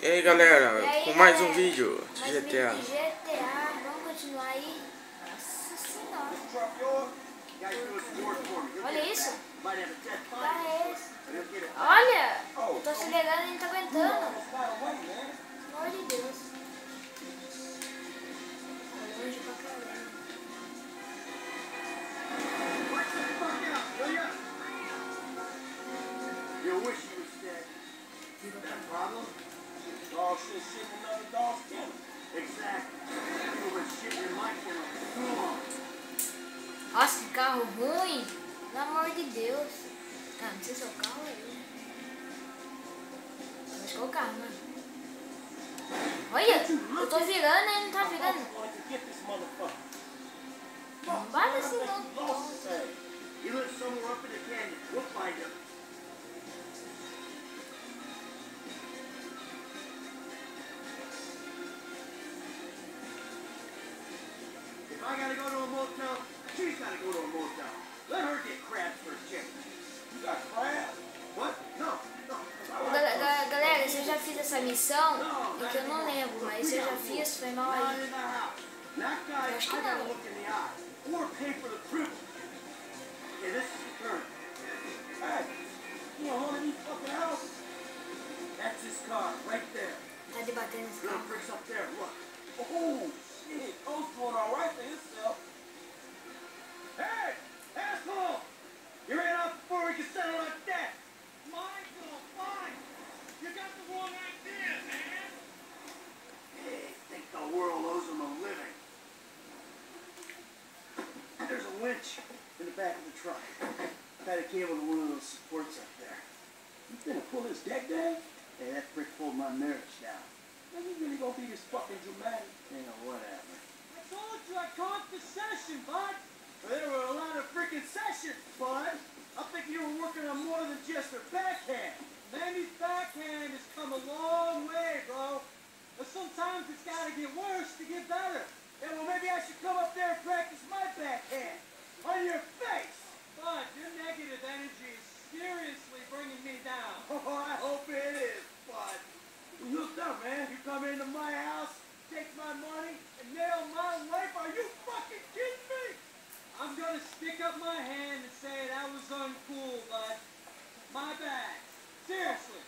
E aí galera, E aí, com mais um galera, vídeo de mais um vídeo GTA. de GTA, vamos continuar aí. Nossa senhora. Olha isso. Que carro é esse? Olha, eu tô acelerando e ele tá aguentando. Pelo amor de Deus. Tá longe pra caramba. Nossa, que carro ruim. Pelo amor de Deus. Ah, não sei se é o carro ou eu. Acho que é o carro, né? Olha, eu tô virando e ele não tá virando. Não bate assim não. If I gotta go to a motel, she's gotta go to a motel. Let her get crabs for a change. You got crabs? What? No. Galera, se eu já fiz essa missão, é que eu não lembro, mas se eu já fiz, foi mal aí. Eu acho que não. Or pay for the privilege. Okay, this is the turn. Hey, you know, one of these fucking houses. That's his car, right there. Tá debatendo esse Little carro. bricks up there, look. Oh, shit, Cole's doing all right for himself. Hey, asshole! You ran off before we could settle like that. Michael, fine. You got the wrong idea, man. Hey, think the world owes him a living. There's a winch in the back of the truck. Tied a cable to one of those supports up there. You finna pull this deck down? Hey, that brick pulled my marriage down. Are you really gonna be this fucking dramatic? Yeah, whatever. I told you I caught the session, bud. There were a lot of freaking sessions, bud. I think you were working on more than just her backhand. Mandy's backhand has come a long way, bro. But sometimes it's gotta get worse to get better. Yeah, well, maybe I should come up there and practice my backhand. On your face. Bud, your negative energy is seriously bringing me down. Oh, I hope it is, bud. You hooked up, man. You come into my house, take my money, and nail my wife. Are you fucking kidding me? I'm gonna stick up my hand and say that was uncool, bud. My bad. Seriously.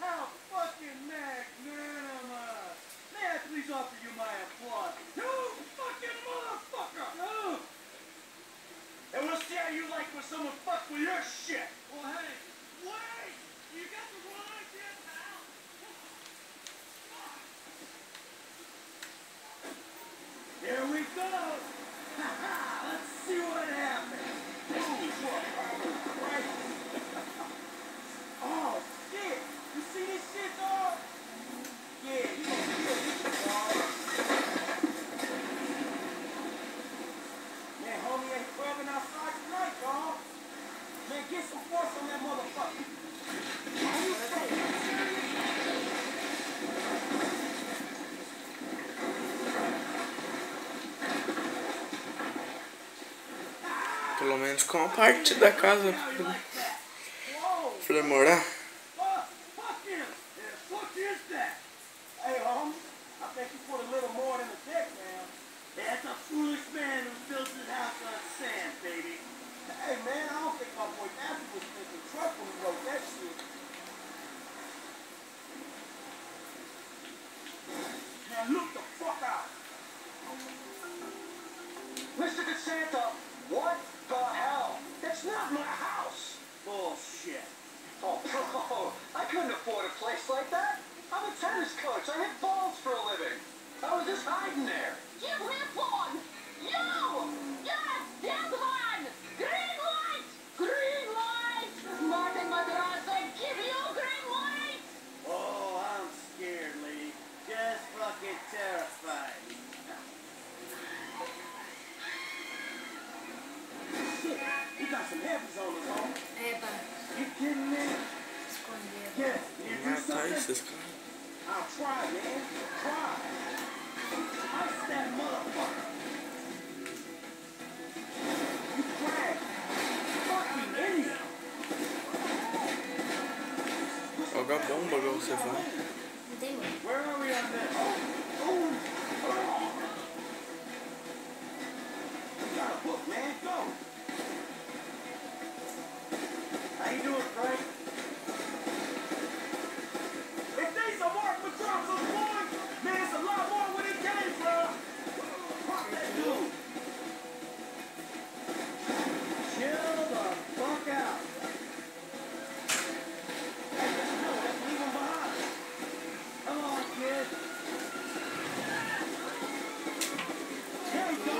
How fucking magnanimous. May I please offer you my applause? You fucking motherfucker! No. And we'll see how you like when someone fucks with your shit. Well, hey, wait! You got the wrong idea, pal. Here we go! Ha-ha! Let's see what happens! Ooh, Christ! Oh, shit! You see this shit, dog? Yeah, you gonna feel this, dog. Man, homie ain't crabbing outside tonight, dog. Man, get some force on that motherfucker. Are you serious? Pelo menos com a parte da casa pra morar. Fuck him! The fuck is that? Hey, homie, I think you put a little more than a deck, man. That's a foolish man who built his house on sand, baby. Hey, man, I don't think my boy Matthew was thinking truck when he wrote that shit. Man, look the fuck out. Mr. DeSanta, what the hell? That's not my house. Bullshit. Oh, I couldn't afford a place like that. I'm a tennis coach. I hit balls for a living. I was just hiding there. You hit one! You! Yes! Hit one! Green light! Green light! Martin Madrazo, give you green light! Oh, I'm scared, lady. Just fucking terrified. Shit, you got some heavies on us, homie. É, pra You kidding me? esconder. Yeah, you do Matar something? esses caras. I'll try, man. Try. Ice that motherfucker. You brag. Fucking idiot. Joga bomba igual você faz. tem muito. Where are we on this? Oh! You got a book, man. Go! How you doing, Frank? If these are Mark Madrazo's boys, man, it's a lot more where he came from. Fuck that dude. Chill the fuck out. Hey, let's go. Let's leave him behind. Come on, kid. There we go.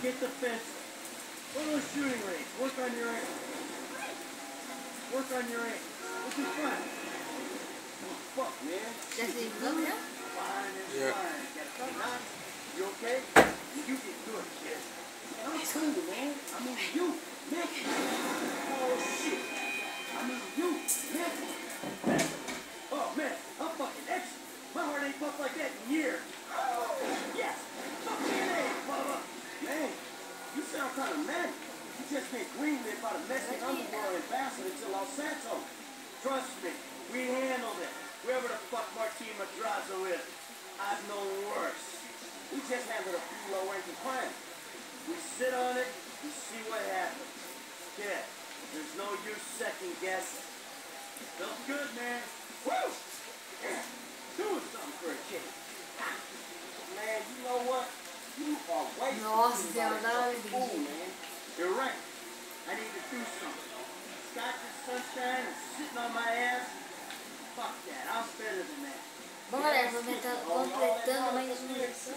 Get the fence. Go to a shooting range. Work on your aim. Work on your aim. This is fun. Oh, fuck, man. Já se ligou, né? Fine is Yeah. fine. Got a couple knots. You okay? You get good, kid. And I'm cool, man. I mean you, Nick. Oh, shit. I mean you, Nick. Oh, man. I'm fucking extra. My heart ain't pumped like that in years. Oh, yes. Fuck me in the head, Bubba. Man, you sound kind of mad. You just can't greenlit by the Mexican underworld ambassador to Los Santos. Trust me, we handled it. Whoever the fuck Martin Madrazo is, I've known worse. We just handled a few low-ranking crimes. We sit on it, we see what happens. Kid, there's no use second guessing. Feels good, man. Woo! Yeah, doing something for a kid. Man, you know what? You are way Nossa, too deu uma fool, man. You're right. I need to do something. Scotch and sunshine and sitting on my ass. Fuck that. I'm better than that. Bom, galera, completando mais uma lição.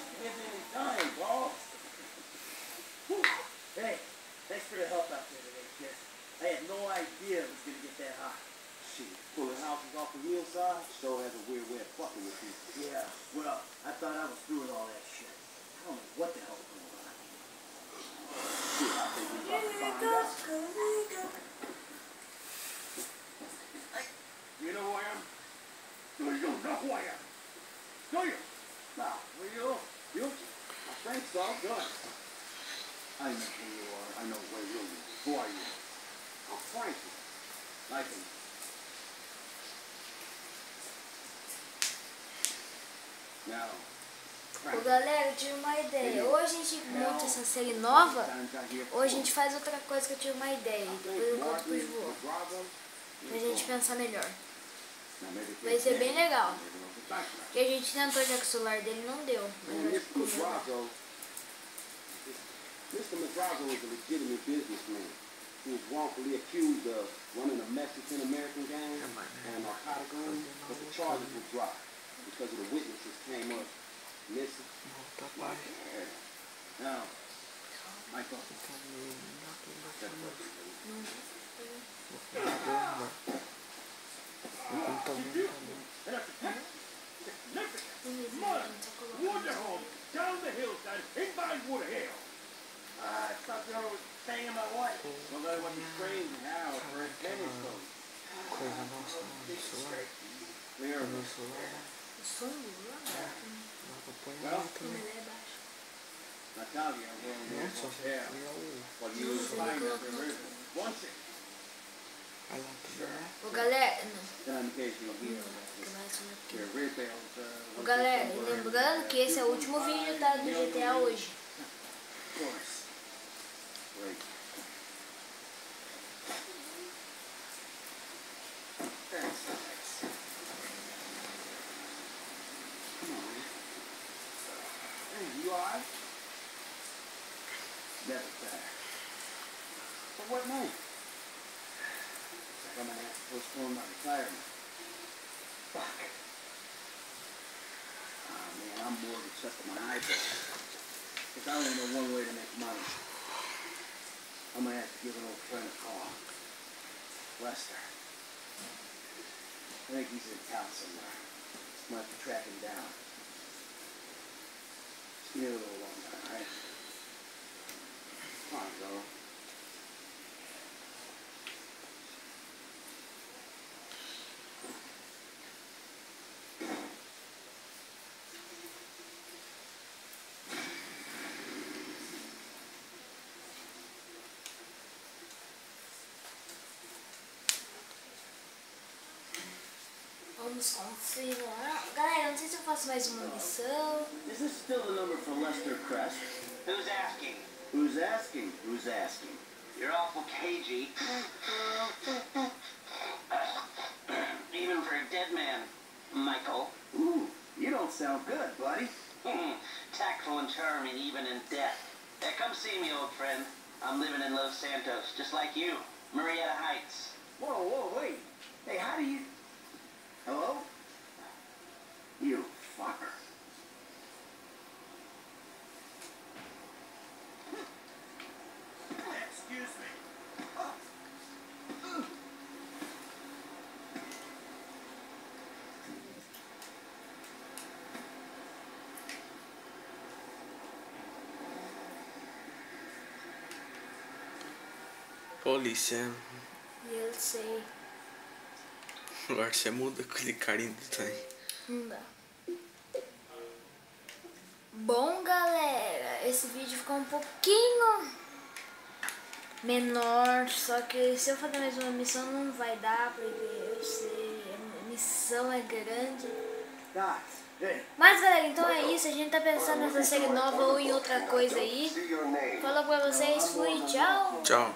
Hey, thanks for the help out there today, kid. I had no idea it was gonna get that hot. Shit, pulling houses off the hillside sure has a weird way of fucking with people. Yeah, well, I thought I was through with all that shit. I don't know what the hell's going on. Shit, I think we about to find out. You know who I am? Do you know who I am? Do you? Nah, Well, you? I think so. Good. I know who you are. I know where you are. Who are you? I'm Frankie. Like him. Now, Ô, galera, eu tive uma ideia. Ou a gente monta essa série nova, ou a gente faz outra coisa que eu tive uma ideia. Depois eu conto pro João. Pra gente pensar melhor. Vai ser bem legal. Porque a gente tentou já que o celular dele não deu. Mas vai ficou legal. Mr. Madrazo is a legitimate businessman. He was wrongfully accused of running a Mexican-American gang and narcotic ring, but the charges were dropped because of the witnesses came up missing. Now, Michael. Waterhole down the hillside in by Woodhill. I thought you were staying in my wife. Well, that wasn't strange now for a tennis coach. Coisa nossa no celular. Clear. No celular. Dá pra pôr lá também. Natalia, well, Né? Só se yeah. virar o... But you will find that there is one thing. Vai lá também, né? Ô, galera... Não. Then in case you hear your rib Ô, galera, lembrando que esse é o último vídeo, tá, do GTA hoje. Of course. Great. That's nice. Come on, man. Hey, you alright? Never better. For what name? I'm gonna have to postpone my retirement. Fuck. Ah, man, I'm more than just my eyeball. Because I only know one way to make money. I'm gonna have to give an old friend a call. Lester. I think he's in town somewhere. Might have to track him down. Just give me a little longer, alright? Come on, Joe. Vamos confirmar. Galera, não sei se eu faço mais uma missão. Is this still the number for Lester Crest? Who's asking? Who's asking? Who's asking? You're awful cagey. Even for a dead man, Michael. Ooh, you don't sound good, buddy. Tactful and charming even in death. Come see me, old friend. I'm living in Los Santos, just like you. Marietta Heights. Whoa, wait. Hey, how do you... Hello? You fucker. Excuse me. Polícia. E eu sei. Agora você muda aquele carinho do trem. Não dá. Bom, galera, esse vídeo ficou um pouquinho menor, só que se eu fazer mais uma missão não vai dar, porque eu sei, a missão é grande. Mas, galera, então é isso, a gente tá pensando nessa série nova ou em outra coisa aí. Falou pra vocês, fui, tchau! Tchau.